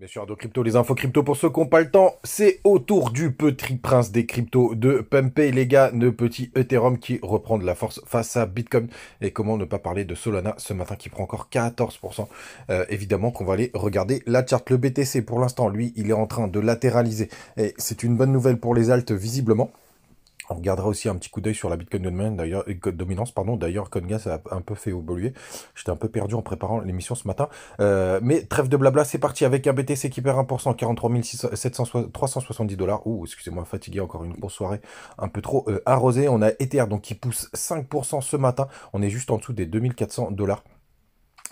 Bien sûr, de crypto, les infos crypto pour ceux qui n'ont pas le temps, c'est au tour du petit prince des cryptos de pumper les gars, le petit Ethereum qui reprend de la force face à Bitcoin. Et comment ne pas parler de Solana ce matin qui prend encore 14%. Évidemment qu'on va aller regarder la charte. Le BTC pour l'instant, lui, il est en train de latéraliser. Et c'est une bonne nouvelle pour les alts visiblement. On regardera aussi un petit coup d'œil sur la Bitcoin dominance, pardon. D'ailleurs, CoinGas a un peu fait évoluer. J'étais un peu perdu en préparant l'émission ce matin. Mais trêve de blabla, c'est parti avec un BTC qui perd 1%, 43 370 dollars. Ouh, excusez-moi, fatigué, encore une grosse soirée un peu trop arrosée. On a Ether donc qui pousse 5% ce matin. On est juste en dessous des 2400 dollars.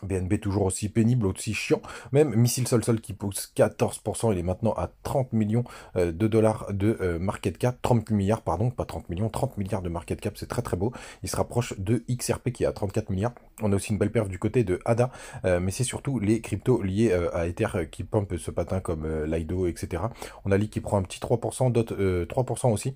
BNB toujours aussi pénible, aussi chiant. Même Missile Sol qui pousse 14%, il est maintenant à 30 millions de dollars de market cap. 30 milliards, pardon, pas 30 millions, 30 milliards de market cap, c'est très très beau. Il se rapproche de XRP qui est à 34 milliards. On a aussi une belle perf du côté de ADA, mais c'est surtout les cryptos liés à Ether qui pumpent ce patin comme Lido, etc. On a Li qui prend un petit 3%, d'autres 3% aussi.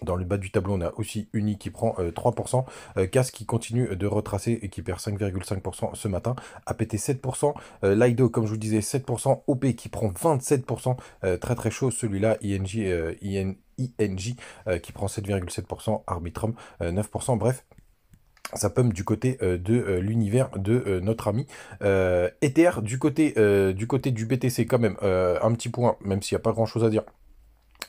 Dans le bas du tableau, on a aussi Uni qui prend 3%, CAS qui continue de retracer et qui perd 5,5% ce matin, APT 7%, Lido comme je vous disais 7%, OP qui prend 27%, très très chaud celui-là, ING qui prend 7,7%, Arbitrum 9%, bref. Ça pump du côté de l'univers de notre ami Ether, du côté du BTC quand même, un petit point, même s'il n'y a pas grand chose à dire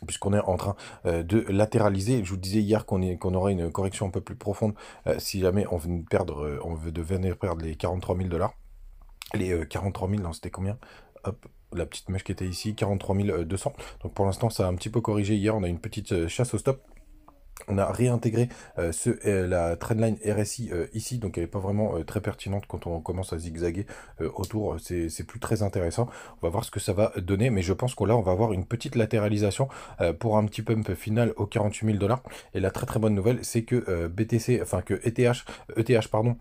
puisqu'on est en train de latéraliser. Je vous disais hier qu'on aurait une correction un peu plus profonde si jamais on venait de perdre, venait perdre les 43 000 dollars. Les 43 000, non, c'était combien? Hop, la petite mèche qui était ici, 43 200. Donc pour l'instant, ça a un petit peu corrigé hier. On a une petite chasse au stop. On a réintégré la trendline RSI ici, donc elle n'est pas vraiment très pertinente quand on commence à zigzaguer autour, c'est plus très intéressant. On va voir ce que ça va donner, mais je pense qu'on là on va avoir une petite latéralisation pour un petit pump final aux 48 000 dollars. Et la très très bonne nouvelle, c'est que BTC, enfin que ETH, pardon,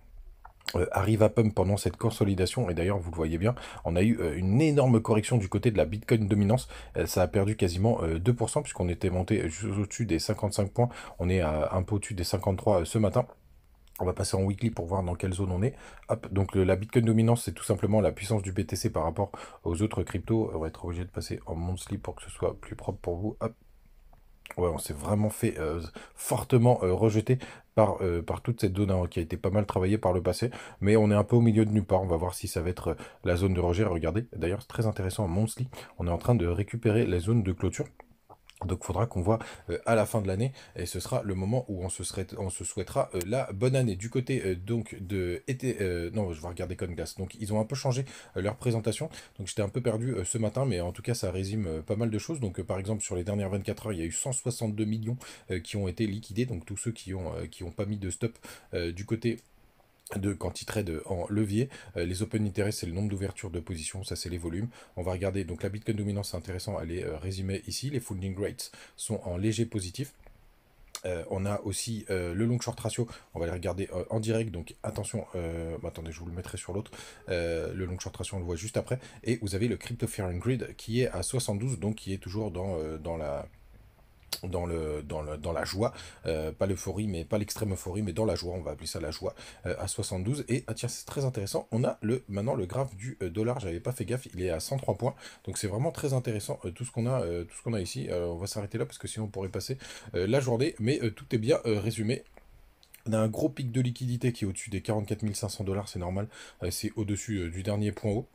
arrive à pump pendant cette consolidation, et d'ailleurs vous le voyez bien, on a eu une énorme correction du côté de la Bitcoin dominance. Ça a perdu quasiment 2% puisqu'on était monté juste au-dessus des 55 points, on est un peu au-dessus des 53 ce matin. On va passer en weekly pour voir dans quelle zone on est. Hop, donc la Bitcoin dominance, c'est tout simplement la puissance du BTC par rapport aux autres cryptos. On va être obligé de passer en monthly pour que ce soit plus propre pour vous. Hop. Ouais, on s'est vraiment fait fortement rejeter par toute cette zone hein, qui a été pas mal travaillée par le passé. Mais on est un peu au milieu de nulle part. On va voir si ça va être la zone de rejet. Regardez, d'ailleurs, c'est très intéressant en monthly. On est en train de récupérer la zone de clôture. Donc il faudra qu'on voit à la fin de l'année et ce sera le moment où on se souhaitera la bonne année. Du côté donc de été, non, je vais regarder CoinGlass. Donc ils ont un peu changé leur présentation. Donc j'étais un peu perdu ce matin, mais en tout cas ça résume pas mal de choses. Donc par exemple sur les dernières 24 heures, il y a eu 162 millions qui ont été liquidés. Donc tous ceux qui ont pas mis de stop du côté quand ils tradent en levier. Les open interest, c'est le nombre d'ouvertures de position, ça c'est les volumes. On va regarder, donc la Bitcoin dominance, c'est intéressant, elle est résumée ici. Les funding rates sont en léger positif. On a aussi le long short ratio, on va les regarder en direct, donc attention, attendez, je vous le mettrai sur l'autre. Le long short ratio, on le voit juste après. Et vous avez le Crypto Fear and Greed qui est à 72, donc qui est toujours dans la joie, pas l'euphorie, mais pas l'extrême euphorie, mais dans la joie, on va appeler ça la joie, à 72. Et ah tiens, c'est très intéressant, on a maintenant le graphe du dollar, j'avais pas fait gaffe, il est à 103 points, donc c'est vraiment très intéressant tout ce qu'on a ici. On va s'arrêter là parce que sinon on pourrait passer la journée, mais tout est bien résumé. On a un gros pic de liquidité qui est au-dessus des 44 500 dollars, c'est normal, c'est au-dessus du dernier point haut.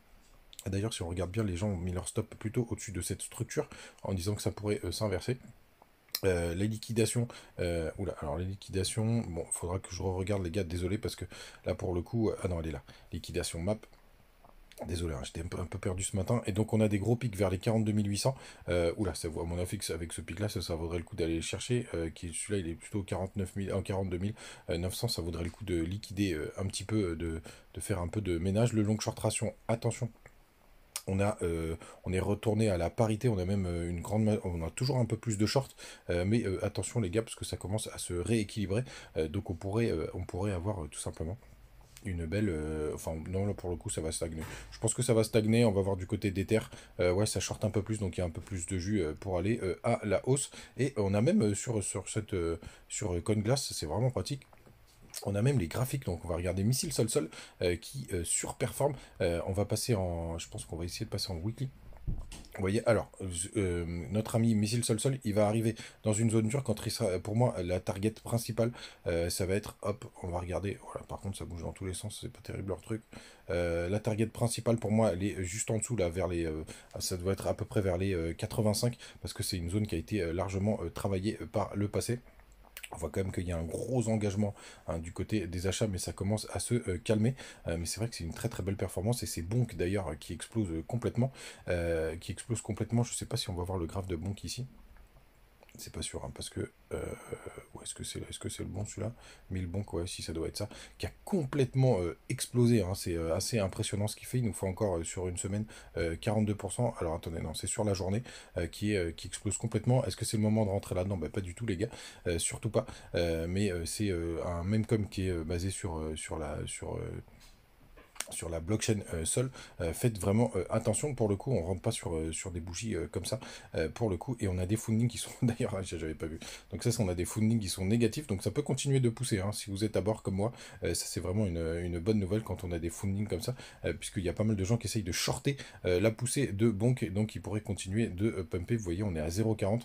D'ailleurs, si on regarde bien, les gens ont mis leur stop plutôt au-dessus de cette structure en disant que ça pourrait s'inverser. Les liquidations, alors les liquidations, bon, faudra que je regarde les gars, désolé parce que là pour le coup, ah non, elle est là, liquidation map, désolé, hein, j'étais un peu perdu ce matin, et donc on a des gros pics vers les 42 800, ça vaut, à mon avis, avec ce pic là, ça vaudrait le coup d'aller le chercher, celui-là il est plutôt 49 000, 42 900, ça vaudrait le coup de liquider un petit peu, de faire un peu de ménage. Le long short ration, attention. On est retourné à la parité, on a même on a toujours un peu plus de short, mais attention les gars, parce que ça commence à se rééquilibrer, donc on pourrait avoir tout simplement une belle, enfin non là pour le coup ça va stagner. Je pense que ça va stagner, on va voir du côté d'Ether, ouais ça short un peu plus, donc il y a un peu plus de jus pour aller à la hausse, et on a même sur CoinGlass, c'est vraiment pratique. On a même les graphiques, donc on va regarder Missile Sol qui surperforme. On va passer je pense qu'on va essayer de passer en weekly. Vous voyez, alors, notre ami Missile Sol Sol, il va arriver dans une zone dure quand il sera, pour moi, la target principale, ça va être, hop, on va regarder, voilà, par contre ça bouge dans tous les sens, c'est pas terrible leur truc. La target principale pour moi, elle est juste en dessous, là, vers les, ça doit être à peu près vers les 85, parce que c'est une zone qui a été largement travaillée par le passé. On voit quand même qu'il y a un gros engagement hein, du côté des achats, mais ça commence à se calmer. Mais c'est vrai que c'est une très très belle performance et c'est Bonk d'ailleurs qui explose complètement. Je ne sais pas si on va voir le graphe de Bonk ici. C'est pas sûr, hein, parce que... où est-ce que c'est le bon celui-là 1000 bon, ouais, si ça doit être ça. Qui a complètement explosé, hein, c'est assez impressionnant ce qu'il fait. Il nous faut encore sur une semaine 42%. Alors attendez, non, c'est sur la journée qui explose complètement. Est-ce que c'est le moment de rentrer là? Non, bah, pas du tout les gars, surtout pas. Mais c'est un memcom qui est basé sur la blockchain Sol, faites vraiment attention pour le coup, on rentre pas sur des bougies comme ça pour le coup, et on a des fundings qui sont d'ailleurs, j'avais pas vu, donc ça on a des fundings qui sont négatifs, donc ça peut continuer de pousser, hein, si vous êtes à bord comme moi, ça c'est vraiment une bonne nouvelle quand on a des fundings comme ça, puisqu'il y a pas mal de gens qui essayent de shorter la poussée de Bonk, donc ils pourraient continuer de pumper, vous voyez on est à 0,40.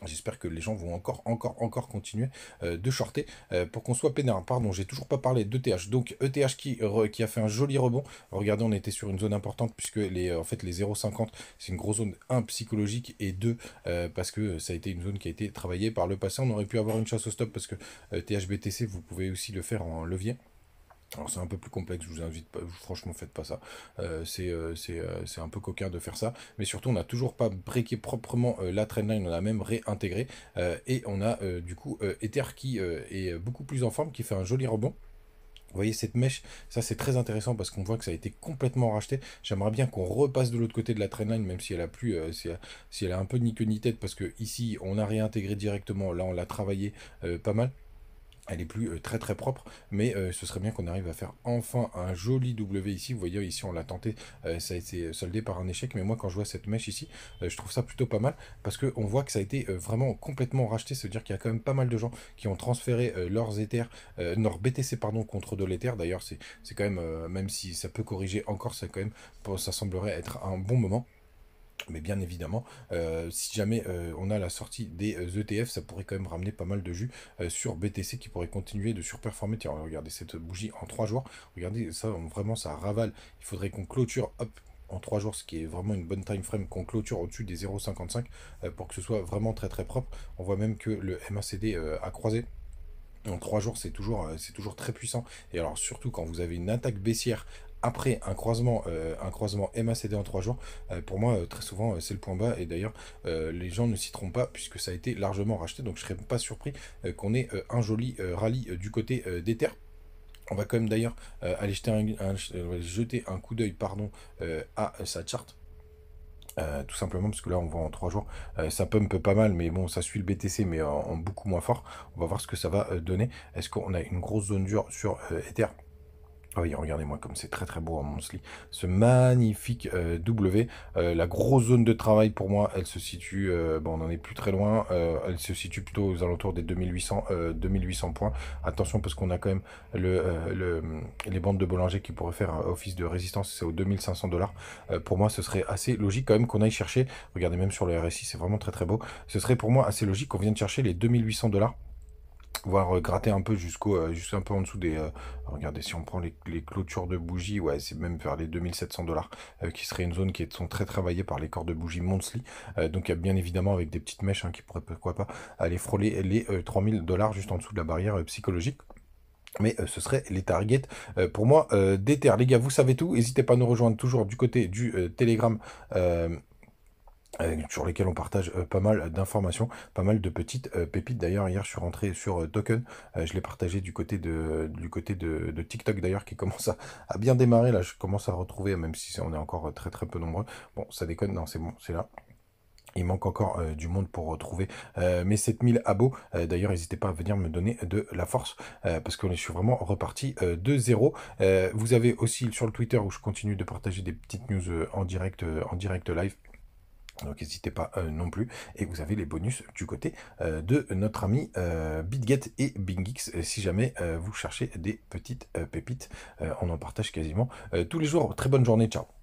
J'espère que les gens vont encore continuer de shorter pour qu'on soit peinard. Pardon, j'ai toujours pas parlé d'ETH. Donc ETH qui a fait un joli rebond. Regardez, on était sur une zone importante puisque en fait, les 0,50, c'est une grosse zone, un psychologique et deux parce que ça a été une zone qui a été travaillée par le passé. On aurait pu avoir une chasse au stop parce que THBTC, vous pouvez aussi le faire en levier. Alors c'est un peu plus complexe, je vous invite pas, franchement faites pas ça, c'est un peu coquin de faire ça, mais surtout on n'a toujours pas breaké proprement la trendline, on a même réintégré, et on a du coup Ether qui est beaucoup plus en forme, qui fait un joli rebond. Vous voyez cette mèche, ça c'est très intéressant parce qu'on voit que ça a été complètement racheté. J'aimerais bien qu'on repasse de l'autre côté de la trendline, même si elle a plus, si elle a un peu ni queue ni tête, parce que ici on a réintégré directement, là on l'a travaillé pas mal. Elle est plus très très propre, mais ce serait bien qu'on arrive à faire enfin un joli W ici. Vous voyez ici on l'a tenté, ça a été soldé par un échec, mais moi quand je vois cette mèche ici, je trouve ça plutôt pas mal, parce qu'on voit que ça a été vraiment complètement racheté, ça veut dire qu'il y a quand même pas mal de gens qui ont transféré leurs Ethers, leur BTC pardon, contre de l'Ether. D'ailleurs c'est quand même, même si ça peut corriger encore, ça quand même, ça semblerait être un bon moment. Mais bien évidemment, si jamais on a la sortie des ETF, ça pourrait quand même ramener pas mal de jus sur BTC qui pourrait continuer de surperformer. Tiens, regardez cette bougie en 3 jours. Regardez, ça, vraiment, ça ravale. Il faudrait qu'on clôture, hop, en 3 jours, ce qui est vraiment une bonne time frame, qu'on clôture au-dessus des 0,55 pour que ce soit vraiment très très propre. On voit même que le MACD a croisé. En 3 jours, c'est toujours très puissant. Et alors, surtout quand vous avez une attaque baissière après un croisement MACD en 3 jours, pour moi, très souvent, c'est le point bas. Et d'ailleurs, les gens ne s'y trompent pas puisque ça a été largement racheté. Donc, je ne serais pas surpris qu'on ait un joli rallye du côté d'Ether. On va quand même d'ailleurs aller jeter un coup d'œil pardon, à sa charte. Tout simplement parce que là on voit en 3 jours ça pump pas mal, mais bon ça suit le BTC mais en beaucoup moins fort. On va voir ce que ça va donner. Est-ce qu'on a une grosse zone dure sur Ether? Ah oui, regardez-moi comme c'est très très beau en Monthly. Ce magnifique W. La grosse zone de travail pour moi, elle se situe, bon, on n'en est plus très loin, elle se situe plutôt aux alentours des 2800 points. Attention parce qu'on a quand même les bandes de Bollinger qui pourraient faire un office de résistance, c'est aux 2500 $. Pour moi, ce serait assez logique quand même qu'on aille chercher, regardez même sur le RSI, c'est vraiment très très beau. Ce serait pour moi assez logique qu'on vienne chercher les 2800 $. Voire gratter un peu juste un peu en dessous des... regardez, si on prend les clôtures de bougies, ouais, c'est même vers les 2700 $, qui serait une zone qui sont très travaillées par les corps de bougies Monthly. Donc, il y a bien évidemment avec des petites mèches hein, qui pourraient, pourquoi pas, aller frôler les 3000 $ juste en dessous de la barrière psychologique. Mais ce serait les targets pour moi d'Ether. Les gars, vous savez tout. N'hésitez pas à nous rejoindre toujours du côté du Telegram. Sur lesquels on partage pas mal d'informations, pas mal de petites pépites. D'ailleurs, hier, je suis rentré sur Token. Je l'ai partagé du côté de TikTok, d'ailleurs, qui commence à bien démarrer. Là, je commence à retrouver, même si on est encore très très peu nombreux. Bon, ça déconne, non, c'est bon, c'est là. Il manque encore du monde pour retrouver mes 7000 abos. D'ailleurs, n'hésitez pas à venir me donner de la force parce que je suis vraiment reparti de zéro. Vous avez aussi sur le Twitter où je continue de partager des petites news en direct live. Donc n'hésitez pas non plus. Et vous avez les bonus du côté de notre ami BitGet et BingX. Si jamais vous cherchez des petites pépites, on en partage quasiment tous les jours. Très bonne journée, ciao.